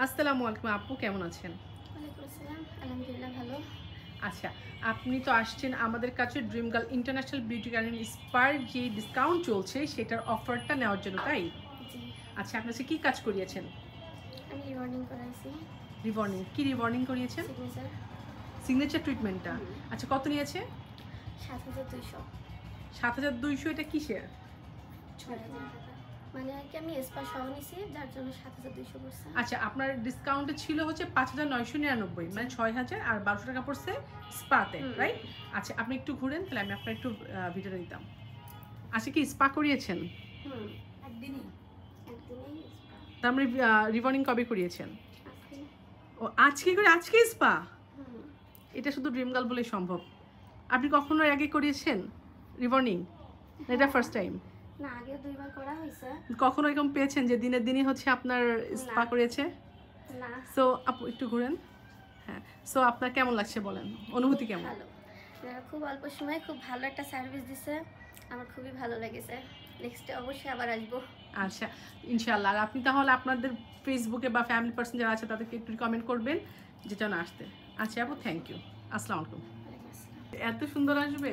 আসসালামু আলাইকুম আপু, কেমন আছেন? ওয়ালাইকুম আসসালাম, আলহামদুলিল্লাহ ভালো। আচ্ছা, আপনি তো আসছেন আমাদের কাছে dream girl international beauty garden spare যে ডিসকাউন্ট চলছে সেটার অফারটা নেওয়ার জন্য, তাই? জি, আচ্ছা, আপনার কাছে কী কাজ করিয়েছেন? আমি রিওয়ার্ডিং করাইছি। রিবর্নিং, কি রিবর্নিং করিয়েছেন? সিগনেচার। সিগনেচার ট্রিটমেন্টটা। আচ্ছা, কত নিয়েছে? ৭,২০০। ৭,২০০। এটা কিসের? ৬,০০০ টাকা। মানে আর কি আমি স্পা সহ নিছি, যার জন্য ৭,২০০ পড়ছে। আচ্ছা, আপনার ডিসকাউন্টে ছিল হচ্ছে ৫,৯৯৯, মানে ৬,০০০ আর ১২০০ টাকা পড়ছে স্পাতে, রাইট? আচ্ছা, আপনি একটু ঘুরেন, তাহলে আমি আপনার একটু ভিডিওটা দিতাম। আচ্ছা, কি স্পা করিয়েছেন? হুম, একদিনেই স্পা। তার মানে রিবর্নিং কবে করিয়েছেন? আজকে। ও আজকে করে, আজকে স্পা? হুম। এটা শুধু ড্রিম গার্ল বলেই সম্ভব। আপনি কখনো এর আগে করিয়েছেন রিবর্নিং? এটা ফার্স্ট টাইম? না, আগেও ২ বার করা হয়েছে। কখনো এরকম পেয়েছেন যে দিনের দিনই হচ্ছে আপনার স্পা না। করিয়েছে? না। সো আপু একটু ঘুরেন। হ্যাঁ, সো আপনার কেমন লাগছে বলেন, অনুভূতি কেমন? ভালো। খুব অল্প সময়ে খুব ভালো একটা সার্ভিস দিছে। আমার খুবই ভালো লেগেছে। নেক্সটে অবশ্যই আবার আসবো। আচ্ছা, ইনশাআল্লাহ। আর আপনি তাহলে আপনাদের ফেসবুকে বা ফ্যামিলি পার্সন যারা আছে তাদেরকে একটু কমেন্ট করবেন যেটা না আসতে। আচ্ছা আপু, থ্যাংক ইউ। আসসালামু আলাইকুম। ওয়ালাইকুম আসসালাম। এত সুন্দর আসবে।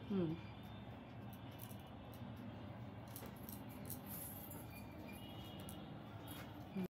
হুম।